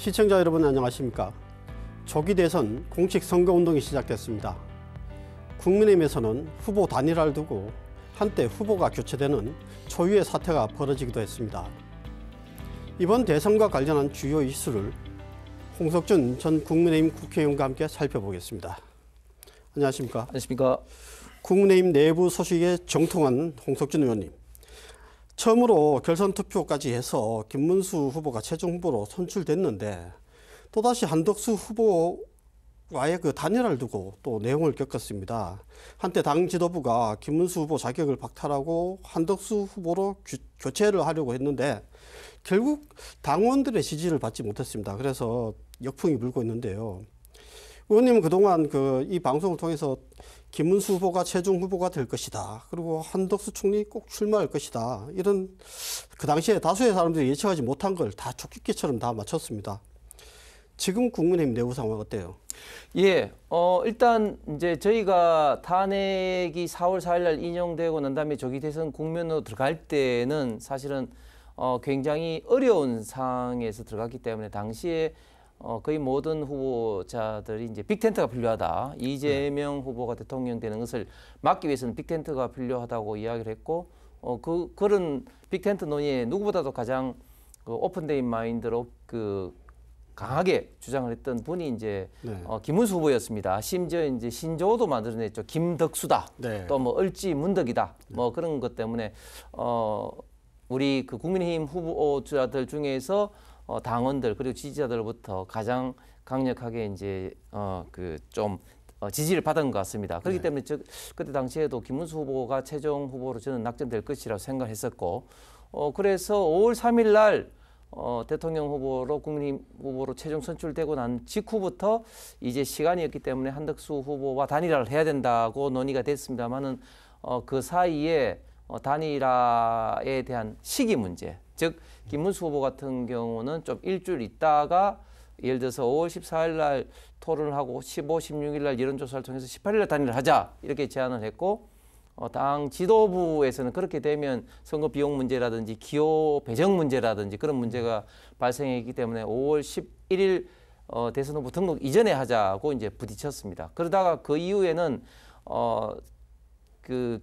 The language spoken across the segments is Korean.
시청자 여러분 안녕하십니까. 조기 대선 공식 선거운동이 시작됐습니다. 국민의힘에서는 후보 단일화를 두고 한때 후보가 교체되는 초유의 사태가 벌어지기도 했습니다. 이번 대선과 관련한 주요 이슈를 홍석준 전 국민의힘 국회의원과 함께 살펴보겠습니다. 안녕하십니까. 안녕하십니까. 국민의힘 내부 소식에 정통한 홍석준 의원님. 처음으로 결선 투표까지 해서 김문수 후보가 최종 후보로 선출됐는데 또다시 한덕수 후보와의 그 단일화를 두고 또 내용을 겪었습니다. 한때 당 지도부가 김문수 후보 자격을 박탈하고 한덕수 후보로 교체를 하려고 했는데 결국 당원들의 지지를 받지 못했습니다. 그래서 역풍이 불고 있는데요. 의원님은 그동안 이 방송을 통해서 김문수 후보가 최종 후보가 될 것이다. 그리고 한덕수 총리 꼭 출마할 것이다. 이런 그 당시에 다수의 사람들이 예측하지 못한 걸 다 촉깃기처럼 다 맞췄습니다. 지금 국민의힘 내부 상황 어때요? 예, 일단 이제 저희가 탄핵이 4월 4일 날 인용되고 난 다음에 조기 대선 국면으로 들어갈 때는 사실은 굉장히 어려운 상황에서 들어갔기 때문에 당시에 거의 모든 후보자들이 이제 빅텐트가 필요하다. 이재명 후보가 대통령 되는 것을 막기 위해서는 빅텐트가 필요하다고 이야기를 했고, 그런 빅텐트 논의에 누구보다도 가장 오픈데이 마인드로 강하게 주장을 했던 분이 이제 김문수 후보였습니다. 심지어 이제 신조어도 만들어냈죠. 김덕수다. 네. 또 뭐 을지문덕이다. 뭐 그런 것 때문에 우리 국민의힘 후보자들 중에서 당원들 그리고 지지자들로부터 가장 강력하게 이제 좀 지지를 받은 것 같습니다. 그렇기 때문에 그때 당시에도 김문수 후보가 최종 후보로 저는 낙점될 것이라고 생각했었고, 그래서 5월 3일 날 대통령 후보로 국민의힘 후보로 최종 선출되고 난 직후부터 이제 시간이었기 때문에 한덕수 후보와 단일화를 해야 된다고 논의가 됐습니다만은 그 사이에 단일화에 대한 시기 문제, 즉 김문수 후보 같은 경우는 좀 일주일 있다가 예를 들어서 5월 14일 날 토론을 하고 15, 16일 날 여론조사를 통해서 18일 날 단일화를 하자 이렇게 제안을 했고, 당 지도부에서는 그렇게 되면 선거 비용 문제라든지 기호 배정 문제라든지 그런 문제가 발생했기 때문에 5월 11일 대선 후보 등록 이전에 하자고 이제 부딪혔습니다. 그러다가 그 이후에는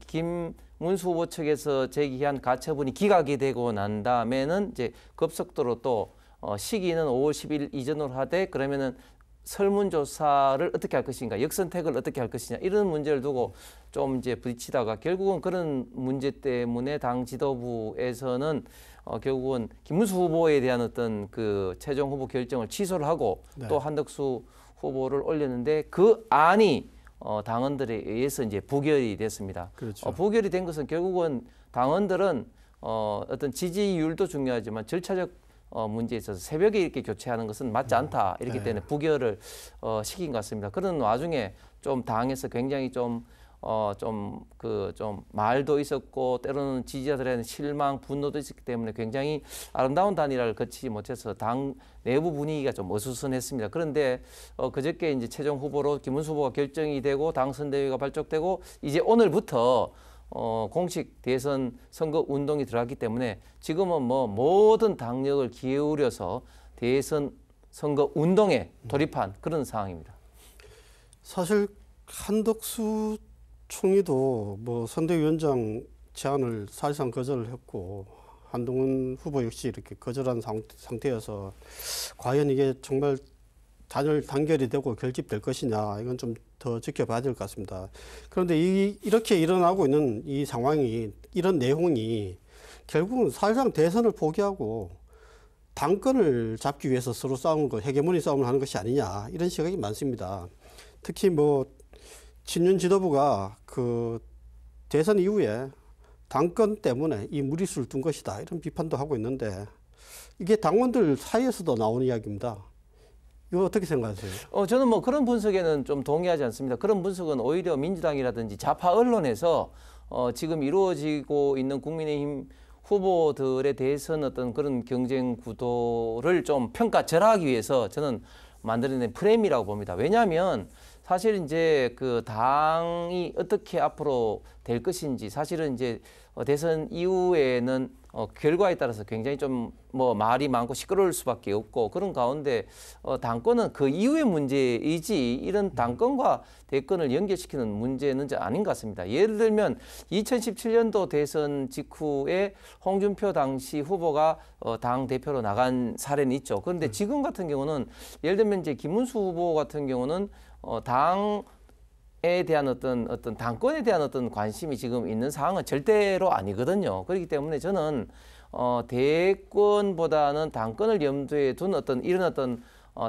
김문수 후보 측에서 제기한 가처분이 기각이 되고 난 다음에는 이제 급속도로 또 시기는 5월 10일 이전으로 하되 그러면은 설문조사를 어떻게 할 것인가, 역선택을 어떻게 할 것이냐 이런 문제를 두고 좀 이제 부딪히다가 결국은 그런 문제 때문에 당 지도부에서는 결국은 김문수 후보에 대한 어떤 최종 후보 결정을 취소를 하고 또 한덕수 후보를 올렸는데 그 안이 당원들에 의해서 이제 부결이 됐습니다. 그렇죠. 부결이 된 것은 결국은 당원들은 어떤 지지율도 중요하지만 절차적 문제에 있어서 새벽에 이렇게 교체하는 것은 맞지 않다. 이렇기 때문에 부결을 시킨 것 같습니다. 그런 와중에 좀 당에서 굉장히 좀 말도 있었고 때로는 지지자들의 실망, 분노도 있었기 때문에 굉장히 아름다운 단일화를 거치지 못해서 당 내부 분위기가 좀 어수선했습니다. 그런데 그저께 이제 최종 후보로 김문수 후보가 결정이 되고 당 선대위가 발족되고 이제 오늘부터 공식 대선 선거 운동이 들어갔기 때문에 지금은 뭐 모든 당력을 기울여서 대선 선거 운동에 돌입한 그런 상황입니다. 사실 한덕수 총리도 선대위원장 제안을 사실상 거절을 했고 한동훈 후보 역시 이렇게 거절한 상태여서 과연 이게 정말 단결이 되고 결집될 것이냐 이건 좀 더 지켜봐야 될 것 같습니다. 그런데 이렇게 일어나고 있는 이 상황이 이런 내용이 결국은 사실상 대선을 포기하고 당권을 잡기 위해서 서로 싸우는 거, 헤게모니 싸움을 하는 것이 아니냐 이런 시각이 많습니다. 특히 친윤 지도부가 대선 이후에 당권 때문에 이 무리수를 둔 것이다 이런 비판도 하고 있는데 이게 당원들 사이에서도 나오는 이야기입니다. 이거 어떻게 생각하세요? 저는 그런 분석에는 좀 동의하지 않습니다. 그런 분석은 오히려 민주당이라든지 좌파 언론에서 지금 이루어지고 있는 국민의힘 후보들에 대해서는 어떤 그런 경쟁 구도를 좀 평가절하하기 위해서 저는 만들어낸 프레임이라고 봅니다. 왜냐하면 사실 이제 당이 어떻게 앞으로 될 것인지 사실은 이제 대선 이후에는 결과에 따라서 굉장히 좀 뭐 말이 많고 시끄러울 수밖에 없고 그런 가운데 당권은 그 이후의 문제이지 이런 당권과 대권을 연결시키는 문제는 아닌 것 같습니다. 예를 들면 2017년도 대선 직후에 홍준표 당시 후보가 당 대표로 나간 사례는 있죠. 그런데 지금 같은 경우는 예를 들면 이제 김문수 후보 같은 경우는 당에 대한 어떤 당권에 대한 어떤 관심이 지금 있는 상황은 절대로 아니거든요. 그렇기 때문에 저는 대권보다는 당권을 염두에 둔 이런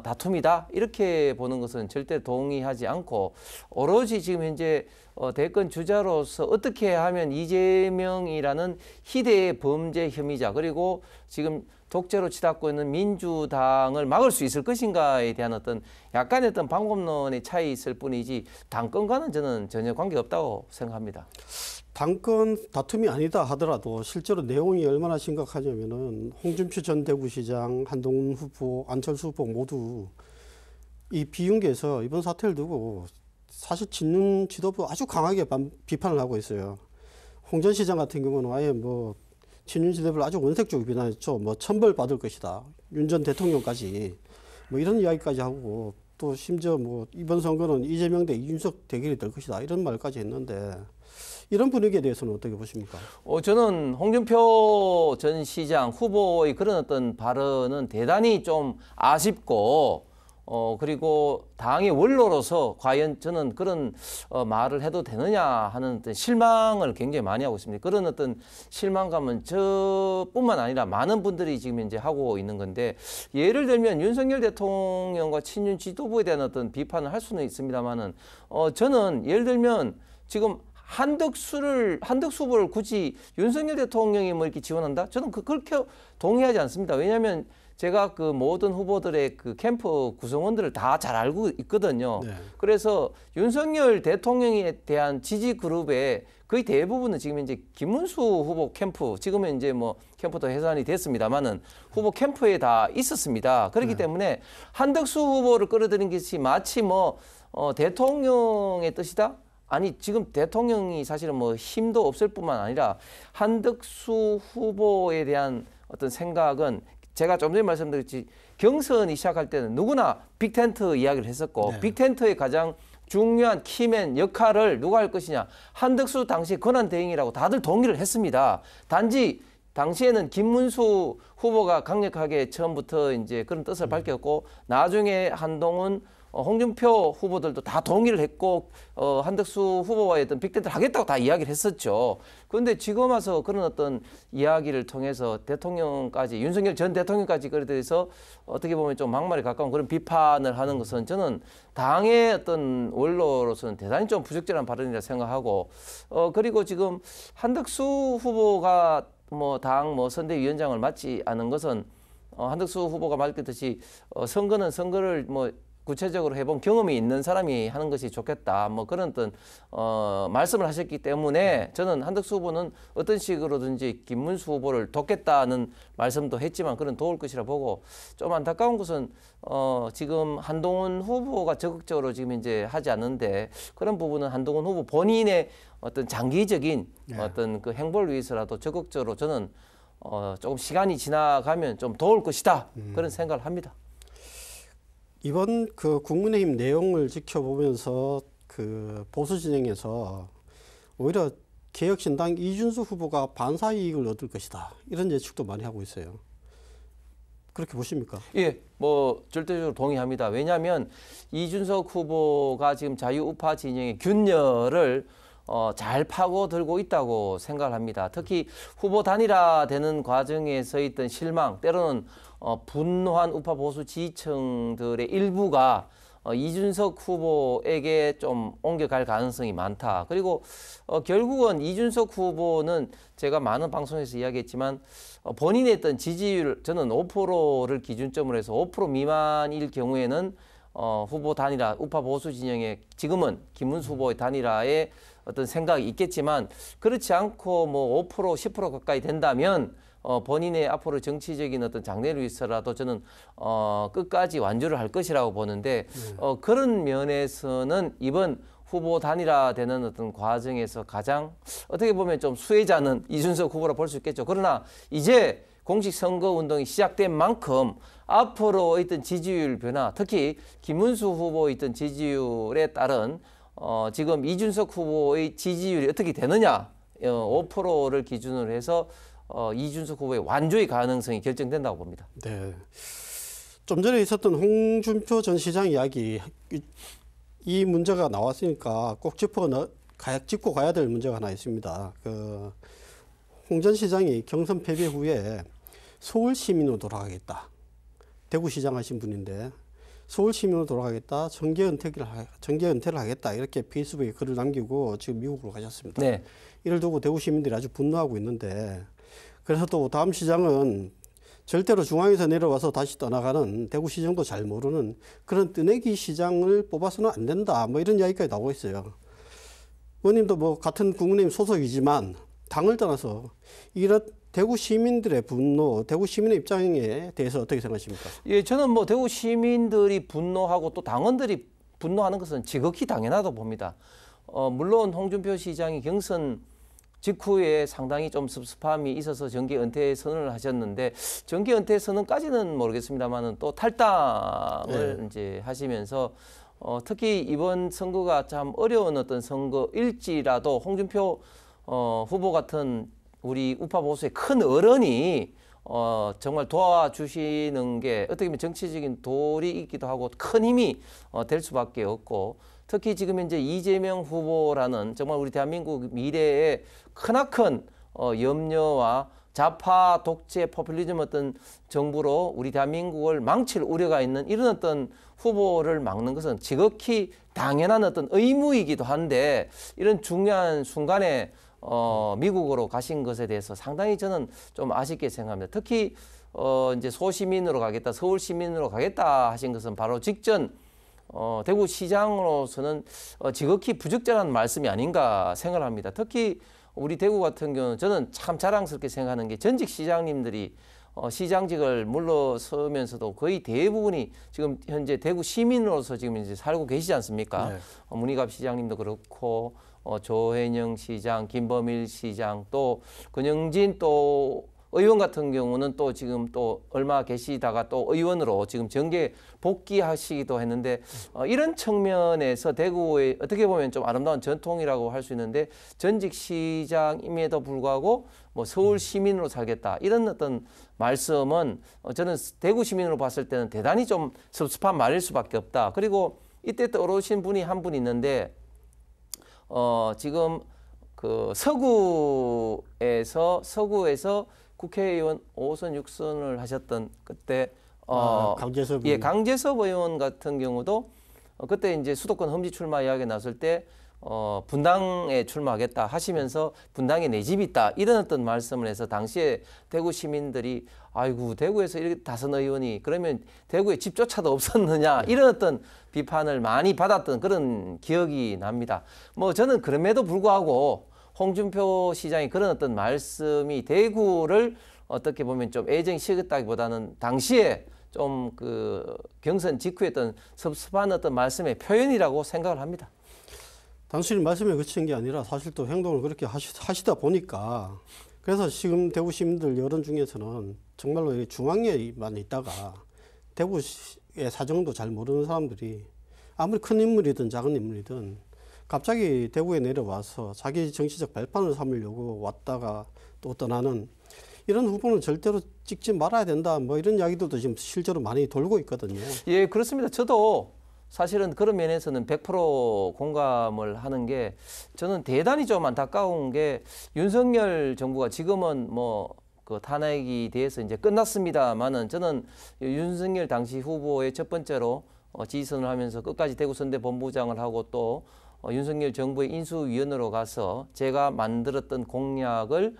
다툼이다 이렇게 보는 것은 절대 동의하지 않고 오로지 지금 현재 대권 주자로서 어떻게 하면 이재명이라는 희대의 범죄 혐의자 그리고 지금 독재로 치닫고 있는 민주당을 막을 수 있을 것인가에 대한 약간의 방법론의 차이 있을 뿐이지 당권과는 저는 전혀 관계없다고 생각합니다. 당권 다툼이 아니다 하더라도 실제로 내용이 얼마나 심각하냐면은 홍준표 전 대구시장, 한동훈 후보, 안철수 후보 모두 이 비윤계에서 이번 사태를 두고 사실 친윤 지도부 아주 강하게 비판을 하고 있어요. 홍 전 시장 같은 경우는 아예 뭐 친윤 지도부를 아주 원색적으로 비난했죠. 뭐 천벌 받을 것이다. 윤 전 대통령까지 뭐 이런 이야기까지 하고 또 심지어 뭐 이번 선거는 이재명 대 이준석 대결이 될 것이다. 이런 말까지 했는데 이런 분위기에 대해서는 어떻게 보십니까? 저는 홍준표 전 시장 후보의 그런 발언은 대단히 좀 아쉽고 그리고 당의 원로로서 과연 저는 그런 말을 해도 되느냐 하는 실망을 굉장히 많이 하고 있습니다. 그런 실망감은 저뿐만 아니라 많은 분들이 지금 이제 하고 있는 건데 예를 들면 윤석열 대통령과 친윤 지도부에 대한 비판을 할 수는 있습니다만은 저는 예를 들면 지금 한덕수 후보를 굳이 윤석열 대통령이 뭐 이렇게 지원한다? 저는 그렇게 동의하지 않습니다. 왜냐하면 제가 그 모든 후보들의 그 캠프 구성원들을 다 잘 알고 있거든요. 네. 그래서 윤석열 대통령에 대한 지지 그룹의 거의 대부분은 지금 이제 김문수 후보 캠프, 지금은 이제 뭐 캠프도 해산이 됐습니다만은 후보 캠프에 다 있었습니다. 그렇기 때문에 한덕수 후보를 끌어들인 것이 마치 뭐 대통령의 뜻이다? 아니 지금 대통령이 사실은 뭐 힘도 없을 뿐만 아니라 한덕수 후보에 대한 생각은 제가 좀 전에 말씀드렸지 경선이 시작할 때는 누구나 빅텐트 이야기를 했었고 빅텐트의 가장 중요한 키맨 역할을 누가 할 것이냐 한덕수 당시 권한대행이라고 다들 동의를 했습니다. 단지 당시에는 김문수 후보가 강력하게 처음부터 이제 그런 뜻을 밝혔고 나중에 한동훈 홍준표 후보들도 다 동의를 했고 한덕수 후보와의 빅텐트를 하겠다고 다 이야기를 했었죠. 그런데 지금 와서 그런 이야기를 통해서 대통령까지 윤석열 전 대통령까지 그에 대해서 어떻게 보면 좀 막말에 가까운 그런 비판을 하는 것은 저는 당의 원로로서는 대단히 좀 부적절한 발언이라 생각하고 그리고 지금 한덕수 후보가 당 선대위원장을 맡지 않은 것은 한덕수 후보가 말했듯이 선거는 선거를 구체적으로 해본 경험이 있는 사람이 하는 것이 좋겠다. 그런 말씀을 하셨기 때문에 저는 한덕수 후보는 어떤 식으로든지 김문수 후보를 돕겠다는 말씀도 했지만 그런 도울 것이라 보고 좀 안타까운 것은 지금 한동훈 후보가 적극적으로 지금 이제 하지 않는데 그런 부분은 한동훈 후보 본인의 장기적인 그 행보를 위해서라도 적극적으로 저는 조금 시간이 지나가면 좀 도울 것이다. 그런 생각을 합니다. 이번 그 국민의힘 내용을 지켜보면서 그 보수 진영에서 오히려 개혁신당 이준수 후보가 반사 이익을 얻을 것이다. 이런 예측도 많이 하고 있어요. 그렇게 보십니까? 예, 절대적으로 동의합니다. 왜냐하면 이준석 후보가 지금 자유우파 진영의 균열을 잘 파고들고 있다고 생각을 합니다. 특히 후보 단일화되는 과정에서 있던 실망, 때로는 분노한 우파 보수 지지층들의 일부가 이준석 후보에게 좀 옮겨갈 가능성이 많다. 그리고 결국은 이준석 후보는 제가 많은 방송에서 이야기했지만 본인의 지지율, 저는 5%를 기준점으로 해서 5% 미만일 경우에는 후보 단일화, 우파 보수 진영의 지금은 김문수 후보의 단일화에 생각이 있겠지만 그렇지 않고 5%, 10% 가까이 된다면 본인의 앞으로 정치적인 장래를 위해서라도 저는 끝까지 완주를 할 것이라고 보는데 그런 면에서는 이번 후보 단일화되는 어떤 과정에서 가장 어떻게 보면 좀 수혜자는 이준석 후보라 볼 수 있겠죠. 그러나 이제 공식 선거 운동이 시작된 만큼 앞으로 있던 지지율 변화, 특히 김문수 후보의 있던 지지율에 따른 지금 이준석 후보의 지지율이 어떻게 되느냐, 5%를 기준으로 해서 이준석 후보의 완주의 가능성이 결정된다고 봅니다. 네. 좀 전에 있었던 홍준표 전 시장 이야기, 이 문제가 나왔으니까 꼭 짚고 가야 될 문제가 하나 있습니다. 홍 전 시장이 경선 패배 후에 서울 시민으로 돌아가겠다. 대구시장 하신 분인데 서울 시민으로 돌아가겠다. 정계 은퇴를 하겠다. 이렇게 페이스북에 글을 남기고 지금 미국으로 가셨습니다. 네. 이를 두고 대구 시민들이 아주 분노하고 있는데, 그래서 또 다음 시장은 절대로 중앙에서 내려와서 다시 떠나가는 대구시장도 잘 모르는 그런 뜨내기 시장을 뽑아서는 안 된다. 뭐 이런 이야기까지 나오고 있어요. 의원님도 뭐 같은 국민의힘 소속이지만 당을 떠나서 이런 대구 시민들의 분노, 대구 시민의 입장에 대해서 어떻게 생각하십니까? 예, 저는 뭐 대구 시민들이 분노하고 또 당원들이 분노하는 것은 지극히 당연하다고 봅니다. 물론 홍준표 시장이 경선 직후에 상당히 좀 섭섭함이 있어서 정계 은퇴 선언을 하셨는데, 정계 은퇴 선언까지는 모르겠습니다만은 또 탈당을 이제 하시면서 특히 이번 선거가 참 어려운 어떤 선거일지라도 홍준표 후보 같은 우리 우파 보수의 큰 어른이 정말 도와주시는 게 어떻게 보면 정치적인 도리이기도 하고 큰 힘이 될 수밖에 없고, 특히 지금 현재 이재명 후보라는 정말 우리 대한민국 미래의 크나큰 염려와 좌파 독재 포퓰리즘 어떤 정부로 우리 대한민국을 망칠 우려가 있는 이런 어떤 후보를 막는 것은 지극히 당연한 어떤 의무이기도 한데, 이런 중요한 순간에 미국으로 가신 것에 대해서 상당히 저는 좀 아쉽게 생각합니다. 특히 이제 소시민으로 가겠다, 서울 시민으로 가겠다 하신 것은 바로 직전 대구시장으로서는 지극히 부적절한 말씀이 아닌가 생각을 합니다. 특히 우리 대구 같은 경우는 저는 참 자랑스럽게 생각하는 게 전직 시장님들이 시장직을 물러서면서도 거의 대부분이 지금 현재 대구 시민으로서 지금 이제 살고 계시지 않습니까? 네. 문희갑 시장님도 그렇고 조혜영 시장, 김범일 시장, 또 권영진 또 의원 같은 경우는 또 지금 또 얼마 계시다가 또 의원으로 지금 정계 복귀하시기도 했는데, 이런 측면에서 대구의 어떻게 보면 좀 아름다운 전통이라고 할 수 있는데, 전직 시장임에도 불구하고 뭐 서울 시민으로 살겠다 이런 어떤 말씀은 저는 대구 시민으로 봤을 때는 대단히 좀 섭섭한 말일 수밖에 없다. 그리고 이때 떠오르신 분이 한 분 있는데, 지금 그 서구에서 국회의원 5선 6선을 하셨던 그때 강재섭 예, 강재섭 의원 같은 경우도 그때 이제 수도권 험지 출마 이야기 나왔을 때 분당에 출마하겠다 하시면서 분당에 내 집이 있다 이런 어떤 말씀을 해서 당시에 대구 시민들이 아이고 대구에서 이렇게 다선 의원이 그러면 대구에 집조차도 없었느냐 이런 어떤 비판을 많이 받았던 그런 기억이 납니다. 뭐 저는 그럼에도 불구하고 홍준표 시장이 그런 어떤 말씀이 대구를 어떻게 보면 좀 애정이 식었다기보다는 당시에 좀 그 경선 직후에 어떤 섭섭한 어떤 말씀의 표현이라고 생각을 합니다. 당신이 말씀에 그친 게 아니라 사실 또 행동을 그렇게 하시다 보니까, 그래서 지금 대구 시민들 여론 중에서는 정말로 중앙에만 있다가 대구의 사정도 잘 모르는 사람들이 아무리 큰 인물이든 작은 인물이든 갑자기 대구에 내려와서 자기 정치적 발판을 삼으려고 왔다가 또 떠나는 이런 후보는 절대로 찍지 말아야 된다. 뭐 이런 이야기들도 지금 실제로 많이 돌고 있거든요. 예, 그렇습니다. 저도 사실은 그런 면에서는 100% 공감을 하는 게, 저는 대단히 좀 안타까운 게 윤석열 정부가 지금은 뭐 그 탄핵이 돼서 이제 끝났습니다만은, 저는 윤석열 당시 후보의 첫 번째로 지지선을 하면서 끝까지 대구 선대 본부장을 하고 또 윤석열 정부의 인수위원으로 가서 제가 만들었던 공약을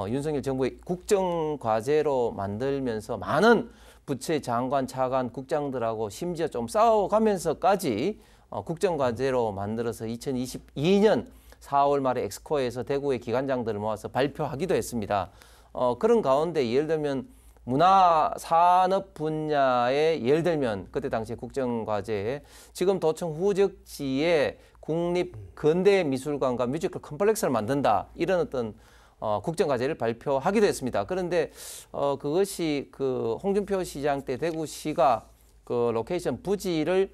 윤석열 정부의 국정과제로 만들면서 많은 부처의 장관, 차관, 국장들하고 심지어 좀 싸워가면서까지 국정과제로 만들어서 2022년 4월 말에 엑스코에서 대구의 기관장들을 모아서 발표하기도 했습니다. 그런 가운데 예를 들면 문화 산업 분야에 예를 들면 그때 당시에 국정과제에 지금 도청 후적지에 국립 근대 미술관과 뮤지컬 컴플렉스를 만든다 이런 어떤 국정과제를 발표하기도 했습니다. 그런데 그것이 그 홍준표 시장 때 대구시가 그 로케이션 부지를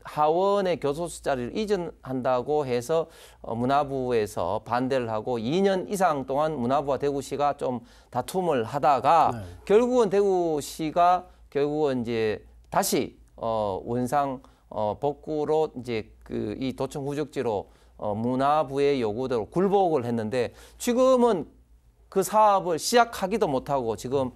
하원의 교도소 자리를 이전한다고 해서 문화부에서 반대를 하고 2년 이상 동안 문화부와 대구시가 좀 다툼을 하다가 결국은 대구시가 결국은 이제 다시 원상 복구로 이제 그 이 도청 후적지로 문화부의 요구대로 굴복을 했는데 지금은 그 사업을 시작하기도 못하고 지금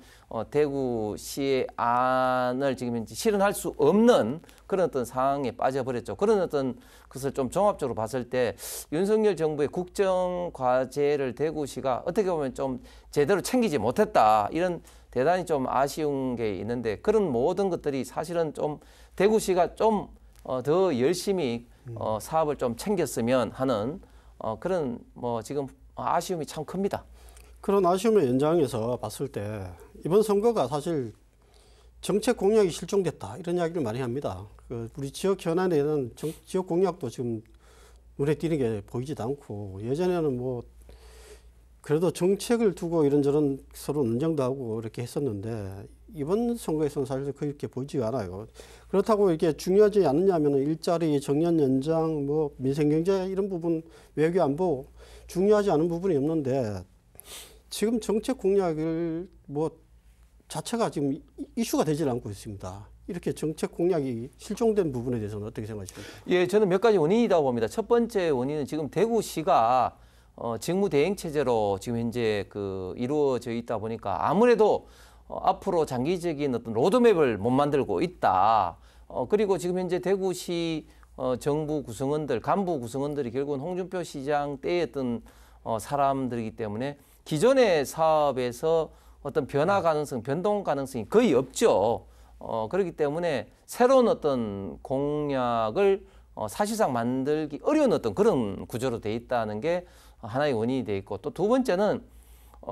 대구시의 안을 지금 이제 실현할 수 없는 그런 어떤 상황에 빠져버렸죠. 그런 어떤 것을 좀 종합적으로 봤을 때 윤석열 정부의 국정 과제를 대구시가 어떻게 보면 좀 제대로 챙기지 못했다. 이런 대단히 좀 아쉬운 게 있는데 그런 모든 것들이 사실은 좀 대구시가 좀 더 열심히 사업을 좀 챙겼으면 하는 그런 뭐 지금 아쉬움이 참 큽니다. 그런 아쉬움의 연장에서 봤을 때 이번 선거가 사실 정책 공약이 실종됐다 이런 이야기를 많이 합니다. 그 우리 지역 현안에는 지역 공약도 지금 눈에 띄는 게 보이지도 않고 예전에는 뭐 그래도 정책을 두고 이런저런 서로 논쟁도 하고 이렇게 했었는데 이번 선거에서는 사실 그렇게 보이지가 않아요. 그렇다고 이게 중요하지 않느냐면 일자리, 정년 연장, 뭐 민생경제 이런 부분, 외교 안보 중요하지 않은 부분이 없는데 지금 정책 공약을 뭐 자체가 지금 이슈가 되질 않고 있습니다. 이렇게 정책 공약이 실종된 부분에 대해서는 어떻게 생각하십니까? 예, 저는 몇 가지 원인이라고 봅니다. 첫 번째 원인은 지금 대구시가 직무 대행 체제로 지금 현재 그 이루어져 있다 보니까 아무래도 앞으로 장기적인 어떤 로드맵을 못 만들고 있다. 그리고 지금 현재 대구시 정부 구성원들, 간부 구성원들이 결국은 홍준표 시장 때의 어떤 사람들이기 때문에 기존의 사업에서 어떤 변화 가능성, 변동 가능성이 거의 없죠. 그렇기 때문에 새로운 어떤 공약을 사실상 만들기 어려운 어떤 그런 구조로 돼 있다는 게 하나의 원인이 돼 있고 또 두 번째는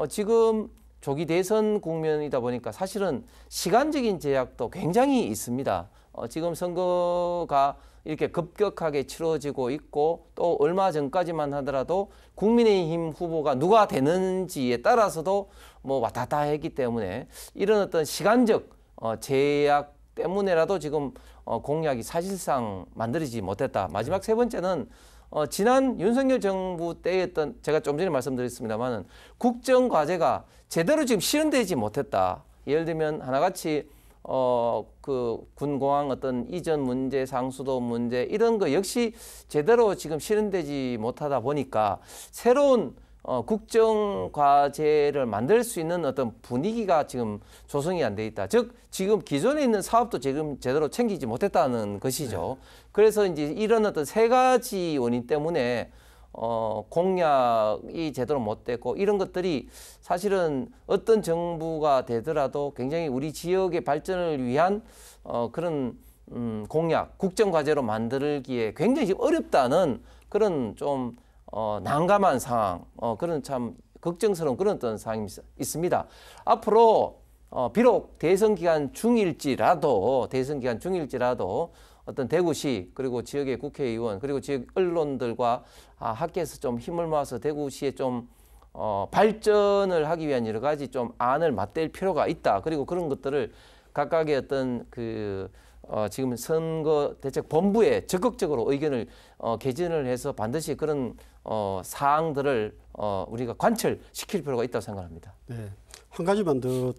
지금 조기 대선 국면이다 보니까 사실은 시간적인 제약도 굉장히 있습니다. 지금 선거가 이렇게 급격하게 치러지고 있고 또 얼마 전까지만 하더라도 국민의힘 후보가 누가 되는지에 따라서도 뭐 왔다 갔다 했기 때문에 이런 어떤 시간적 제약 때문에라도 지금 공약이 사실상 만들어지지 못했다. 마지막 세 번째는 지난 윤석열 정부 때였던 제가 좀 전에 말씀드렸습니다만은 국정 과제가 제대로 지금 실현되지 못했다. 예를 들면 하나같이 그 군공항 어떤 이전 문제, 상수도 문제 이런 거 역시 제대로 지금 실현되지 못하다 보니까 새로운 국정 과제를 만들 수 있는 어떤 분위기가 지금 조성이 안 돼 있다. 즉 지금 기존에 있는 사업도 지금 제대로 챙기지 못했다는 것이죠. 그래서 이제 이런 어떤 세 가지 원인 때문에 공약이 제대로 못 됐고 이런 것들이 사실은 어떤 정부가 되더라도 굉장히 우리 지역의 발전을 위한 그런 공약, 국정 과제로 만들기에 굉장히 어렵다는 그런 좀 난감한 상황, 그런 참 걱정스러운 그런 어떤 상황이 있습니다. 앞으로 비록 대선 기간 중일지라도 어떤 대구시 그리고 지역의 국회의원 그리고 지역 언론들과 함께해서 좀 힘을 모아서 대구시에 좀 발전을 하기 위한 여러 가지 좀 안을 맞댈 필요가 있다. 그리고 그런 것들을 각각의 어떤 그 지금 선거 대책 본부에 적극적으로 의견을 개진을 해서 반드시 그런 사항들을 우리가 관철시킬 필요가 있다고 생각합니다. 네, 한 가지만 더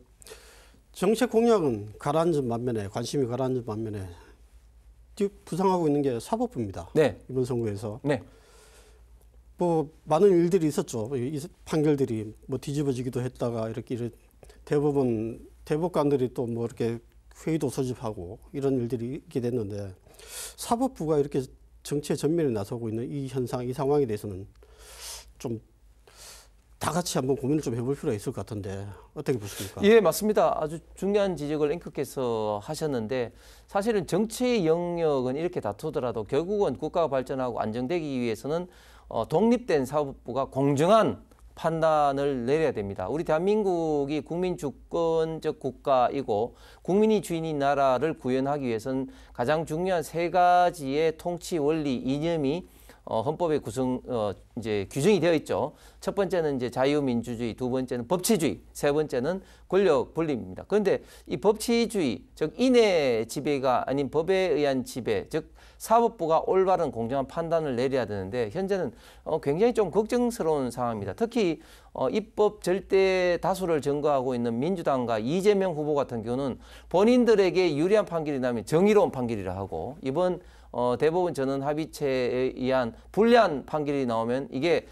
정책 공약은 가라앉은 반면에 관심이 가라앉은 반면에 부상하고 있는 게 사법부입니다. 네. 이번 선거에서 네. 뭐 많은 일들이 있었죠. 이 판결들이 뭐 뒤집어지기도 했다가 이렇게 대법관들이 또 뭐 이렇게 회의도 소집하고 이런 일들이 있게 됐는데 사법부가 이렇게 정치의 전면에 나서고 있는 이 현상, 이 상황에 대해서는 좀 다 같이 한번 고민을 좀 해볼 필요가 있을 것 같은데 어떻게 보십니까? 예, 맞습니다. 아주 중요한 지적을 앵커께서 하셨는데 사실은 정치의 영역은 이렇게 다투더라도 결국은 국가가 발전하고 안정되기 위해서는 독립된 사법부가 공정한 판단을 내려야 됩니다. 우리 대한민국이 국민 주권적 국가이고 국민이 주인인 나라를 구현하기 위해서는 가장 중요한 세 가지의 통치 원리 이념이 헌법에 이제 규정이 되어 있죠. 첫 번째는 이제 자유민주주의, 두 번째는 법치주의, 세 번째는 권력 분립입니다. 그런데 이 법치주의, 즉 인의 지배가 아닌 법에 의한 지배, 즉 사법부가 올바른 공정한 판단을 내려야 되는데 현재는 굉장히 좀 걱정스러운 상황입니다. 특히 입법 절대 다수를 증거하고 있는 민주당과 이재명 후보 같은 경우는 본인들에게 유리한 판결이 나면 정의로운 판결이라 하고 이번 대법원 전원 합의체에 의한 불리한 판결이 나오면 이게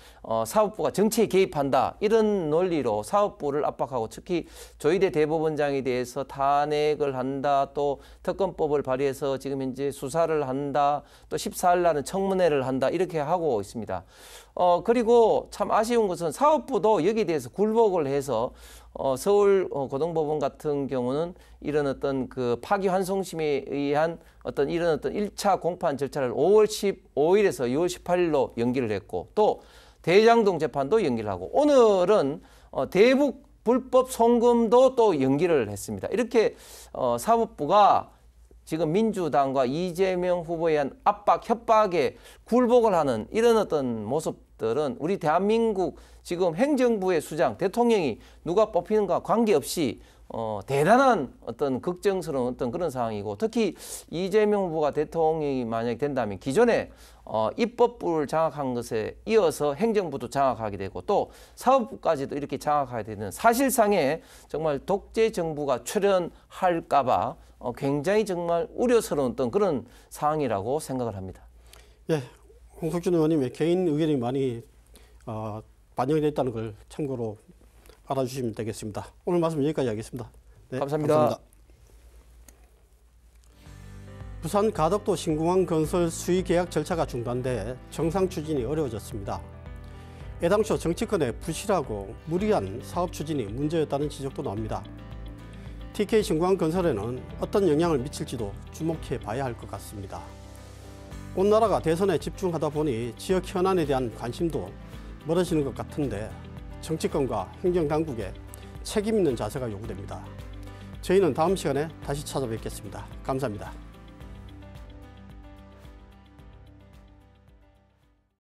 사법부가 정치에 개입한다 이런 논리로 사법부를 압박하고 특히 조희대 대법원장에 대해서 탄핵을 한다 또 특검법을 발의해서 지금 현재 수사를 한다 또 14일 날은 청문회를 한다 이렇게 하고 있습니다. 그리고 참 아쉬운 것은 사법부도 여기에 대해서 굴복을 해서 서울 고등법원 같은 경우는 이런 어떤 그 파기환송심에 의한 어떤 이런 어떤 1차 공판 절차를 5월 15일에서 6월 18일로 연기를 했고 또 대장동 재판도 연기를 하고 오늘은 대북 불법 송금도 또 연기를 했습니다. 이렇게 사법부가 지금 민주당과 이재명 후보에 의한 압박, 협박에 굴복을 하는 이런 어떤 모습들은 우리 대한민국 지금 행정부의 수장, 대통령이 누가 뽑히는가 관계없이 대단한 어떤 걱정스러운 어떤 그런 상황이고 특히 이재명 후보가 대통령이 만약에 된다면 기존에 입법부를 장악한 것에 이어서 행정부도 장악하게 되고 또 사법부까지도 이렇게 장악하게 되는 사실상의 정말 독재 정부가 출현할까 봐 굉장히 정말 우려스러운 어떤 그런 상황이라고 생각을 합니다. 예, 홍석준 의원님의 개인 의견이 많이 반영이 됐다는 걸 참고로 알아주시면 되겠습니다. 오늘 말씀 여기까지 하겠습니다. 네, 감사합니다. 부산 가덕도 신공항 건설 수의 계약 절차가 중단돼 정상 추진이 어려워졌습니다. 애당초 정치권의 부실하고 무리한 사업 추진이 문제였다는 지적도 나옵니다. TK 신공항 건설에는 어떤 영향을 미칠지도 주목해 봐야 할 것 같습니다. 온 나라가 대선에 집중하다 보니 지역 현안에 대한 관심도 멀어지는 것 같은데 정치권과 행정당국의 책임 있는 자세가 요구됩니다. 저희는 다음 시간에 다시 찾아뵙겠습니다. 감사합니다.